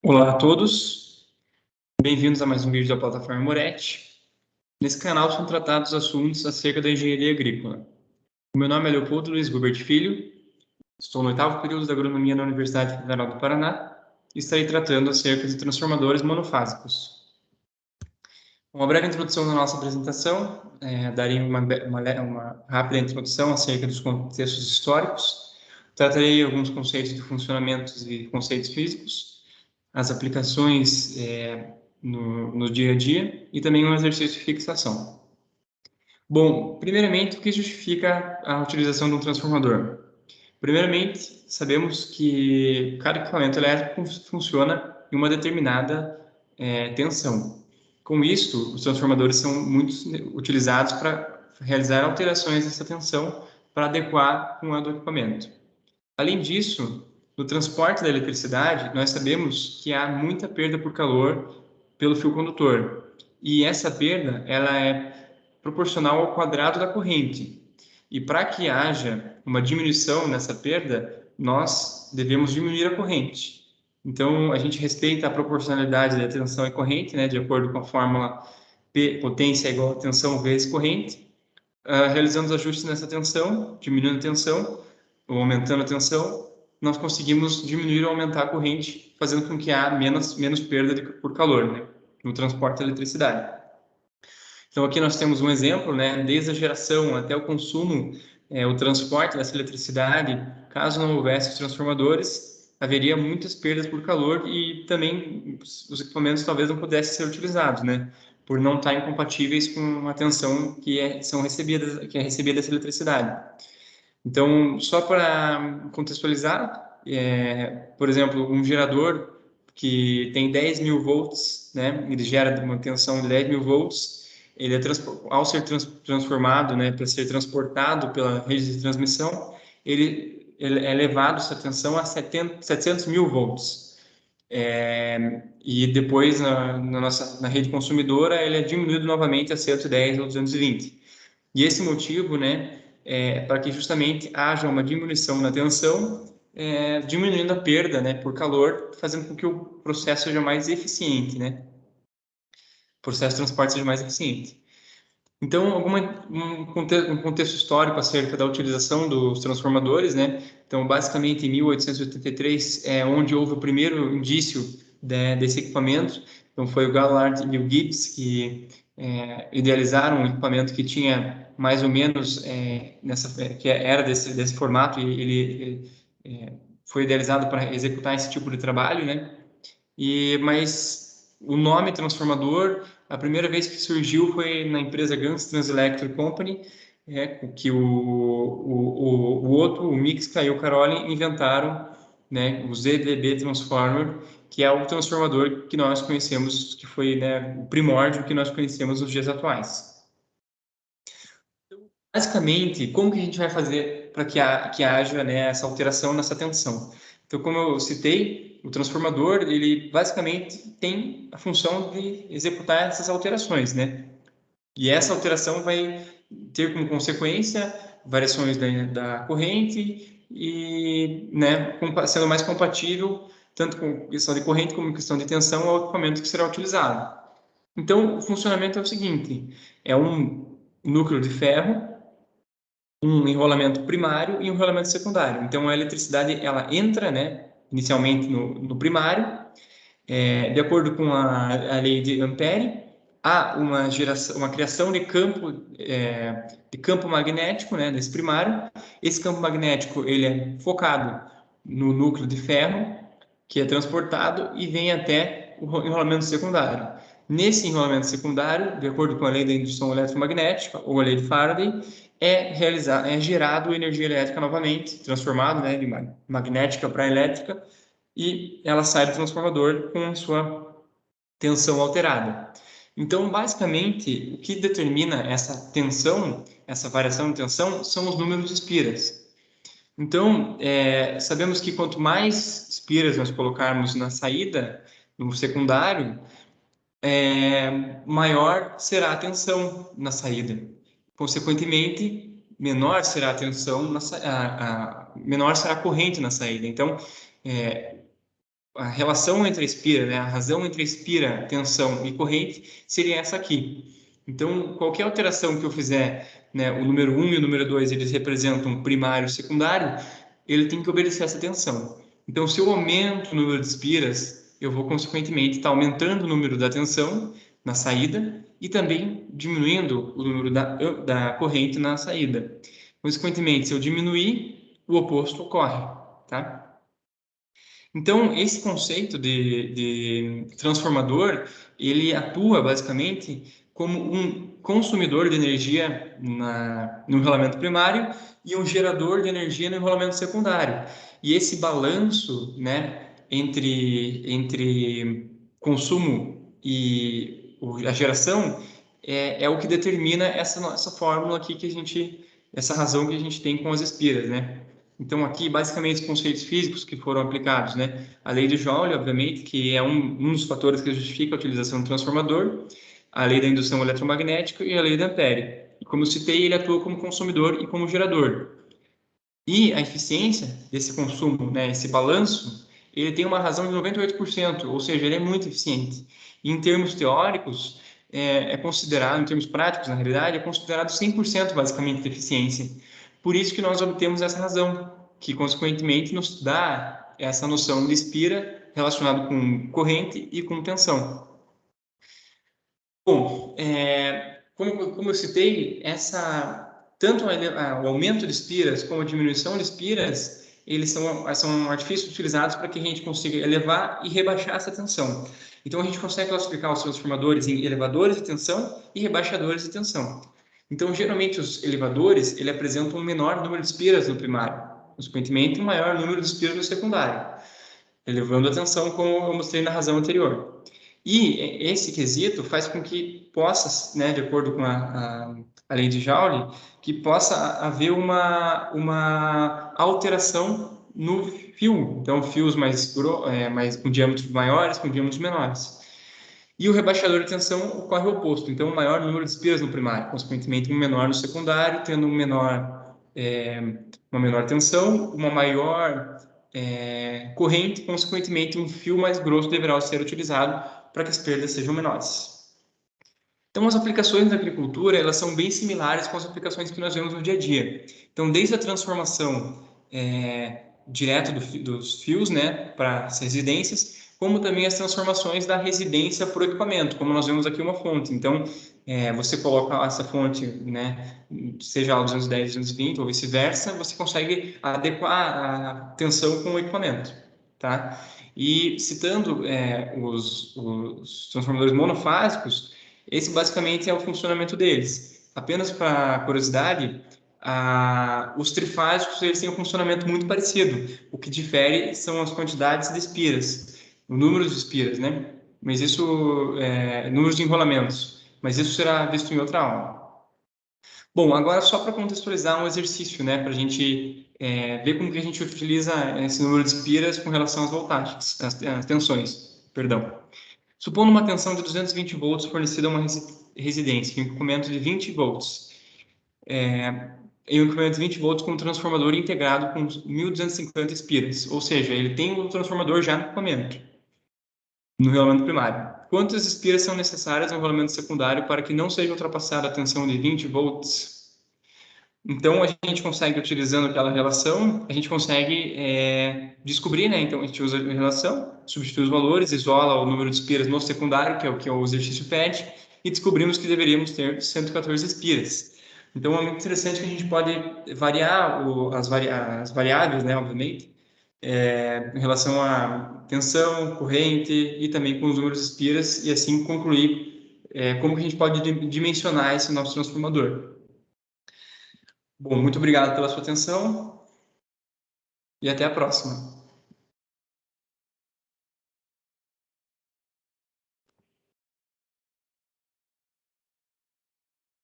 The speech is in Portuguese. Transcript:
Olá a todos, bem-vindos a mais um vídeo da plataforma Moretti. Nesse canal são tratados assuntos acerca da engenharia agrícola. O meu nome é Leopoldo Luiz Gubert Filho, estou no 8º período da agronomia na Universidade Federal do Paraná e estarei tratando acerca de transformadores monofásicos. Uma breve introdução da nossa apresentação, darei uma rápida introdução acerca dos contextos históricos, tratarei alguns conceitos de funcionamentos e conceitos físicos, as aplicações no dia a dia e também um exercício de fixação. Bom, primeiramente, o que justifica a utilização de um transformador? Primeiramente, sabemos que cada equipamento elétrico funciona em uma determinada tensão. Com isso, os transformadores são muito utilizados para realizar alterações dessa tensão para adequar com a do equipamento. Além disso, no transporte da eletricidade, nós sabemos que há muita perda por calor pelo fio condutor. E essa perda, ela é proporcional ao quadrado da corrente. E para que haja uma diminuição nessa perda, nós devemos diminuir a corrente. Então, a gente respeita a proporcionalidade da tensão e corrente, né, de acordo com a fórmula P, potência é igual a tensão vezes corrente, realizando os ajustes nessa tensão, diminuindo a tensão, ou aumentando a tensão, nós conseguimos diminuir ou aumentar a corrente, fazendo com que haja menos perda por calor, né, no transporte da eletricidade. Então, aqui nós temos um exemplo, né, desde a geração até o consumo, o transporte dessa eletricidade, caso não houvesse os transformadores, haveria muitas perdas por calor e também os equipamentos talvez não pudessem ser utilizados, né, por não estar incompatíveis com a tensão que é recebida dessa eletricidade. Então, só para contextualizar, por exemplo, um gerador que tem 10.000 volts, né, ele gera uma tensão de 10.000 volts, ele ao ser transformado, né, para ser transportado pela rede de transmissão, ele é elevado essa tensão a 700.000 volts. E depois, na rede consumidora, ele é diminuído novamente a 110 ou 220. E esse motivo, né, para que justamente haja uma diminuição na tensão, diminuindo a perda, né, por calor, fazendo com que o processo seja mais eficiente, né? O processo de transporte seja mais eficiente. Então, um contexto histórico acerca da utilização dos transformadores, né? Então, basicamente, em 1883 é onde houve o primeiro indício desse equipamento. Então, foi o Gallard e o Gibbs que idealizaram um equipamento que tinha mais ou menos que era desse formato e ele foi idealizado para executar esse tipo de trabalho, né? Mas o nome transformador, a primeira vez que surgiu foi na empresa Guns Transelectric Company, que o Otto, o Mixca e o Caroli inventaram, né, o ZDB Transformer, que é o transformador que nós conhecemos, que foi, né, o primórdio que nós conhecemos nos dias atuais. Basicamente, como que a gente vai fazer para que haja, né, essa alteração nessa tensão? Então, como eu citei, o transformador, ele basicamente tem a função de executar essas alterações, né? E essa alteração vai ter como consequência variações da corrente e, né, sendo mais compatível tanto com questão de corrente como questão de tensão ao equipamento que será utilizado. Então, o funcionamento é o seguinte: é um núcleo de ferro, um enrolamento primário e um enrolamento secundário. Então, a eletricidade ela entra, né, inicialmente no primário, de acordo com a lei de Ampere, há uma criação de campo magnético, né, nesse primário. Esse campo magnético ele é focado no núcleo de ferro, que é transportado e vem até o enrolamento secundário. Nesse enrolamento secundário, de acordo com a lei da indução eletromagnética ou a lei de Faraday, é gerado energia elétrica novamente, transformado, né, de magnética para elétrica, e ela sai do transformador com a sua tensão alterada. Então, basicamente, o que determina essa tensão, essa variação de tensão, são os números de espiras. Então, sabemos que quanto mais espiras nós colocarmos na saída, no secundário, maior será a tensão na saída. Consequentemente, menor será a tensão, menor será a corrente na saída. Então, a relação entre a espira, né, a razão entre a espira, tensão e corrente seria essa aqui. Então, qualquer alteração que eu fizer, né, o número 1 e o número 2, eles representam primário e secundário, ele tem que obedecer essa tensão. Então, se eu aumento o número de espiras, eu vou, consequentemente, estar aumentando o número da tensão na saída e também diminuindo o número da corrente na saída. Consequentemente, se eu diminuir, o oposto ocorre, tá? Então, esse conceito de transformador, ele atua basicamente como um consumidor de energia no enrolamento primário e um gerador de energia no enrolamento secundário. E esse balanço, né, entre consumo e a geração é o que determina essa fórmula aqui essa razão que a gente tem com as espiras, né? Então, aqui, basicamente, os conceitos físicos que foram aplicados, né? A lei de Joule, obviamente, que é um dos fatores que justifica a utilização do transformador, a lei da indução eletromagnética e a lei de Ampere. E, como eu citei, ele atua como consumidor e como gerador. E a eficiência desse consumo, né, esse balanço, ele tem uma razão de 98%, ou seja, ele é muito eficiente. E, em termos teóricos, é considerado, em termos práticos, na realidade, é considerado 100% basicamente de eficiência. Por isso que nós obtemos essa razão, que consequentemente nos dá essa noção de espira relacionado com corrente e com tensão. Bom, como eu citei, tanto o aumento de espiras como a diminuição de espiras, eles são artifícios utilizados para que a gente consiga elevar e rebaixar essa tensão. Então, a gente consegue classificar os transformadores em elevadores de tensão e rebaixadores de tensão. Então, geralmente, os elevadores, ele apresentam um menor número de espiras no primário, consequentemente, um maior número de espiras no secundário, elevando a tensão, como eu mostrei na razão anterior. E esse quesito faz com que possa, né, de acordo com a lei de Joule, que possa haver uma alteração no fio. Então, fios com diâmetros maiores, com diâmetros menores. E o rebaixador de tensão ocorre o oposto. Então, um maior número de espiras no primário, consequentemente um menor no secundário, tendo uma menor tensão, uma maior corrente, consequentemente um fio mais grosso deverá ser utilizado para que as perdas sejam menores. Então, as aplicações da agricultura, elas são bem similares com as aplicações que nós vemos no dia a dia. Então, desde a transformação direto dos fios, né, para as residências, como também as transformações da residência para o equipamento, como nós vemos aqui uma fonte. Então, você coloca essa fonte, né, seja ela 210, 220 ou vice-versa, você consegue adequar a tensão com o equipamento, tá? E citando os transformadores monofásicos, esse basicamente é o funcionamento deles. Apenas para curiosidade, os trifásicos eles têm um funcionamento muito parecido. O que difere são as quantidades de espiras, o número de espiras, né? Mas isso, números de enrolamentos. Mas isso será visto em outra aula. Bom, agora só para contextualizar um exercício, né? Para a gente ver como que a gente utiliza esse número de espiras com relação às voltagens, às tensões, perdão. Supondo uma tensão de 220 volts fornecida a uma residência, em um equipamento de 20 volts, em um equipamento de 20 volts com um transformador integrado com 1.250 espiras, ou seja, ele tem um transformador já no equipamento, no rolamento primário. Quantas espiras são necessárias no rolamento secundário para que não seja ultrapassada a tensão de 20 volts? Então, a gente consegue, utilizando aquela relação, a gente consegue descobrir, né? Então, a gente usa a relação, substitui os valores, isola o número de espiras no secundário, que é o que o exercício pede, e descobrimos que deveríamos ter 114 espiras. Então, é muito interessante que a gente pode variar as variáveis, né, obviamente, em relação à tensão, corrente e também com os números de espiras, e assim concluir como que a gente pode dimensionar esse nosso transformador. Bom, muito obrigado pela sua atenção e até a próxima.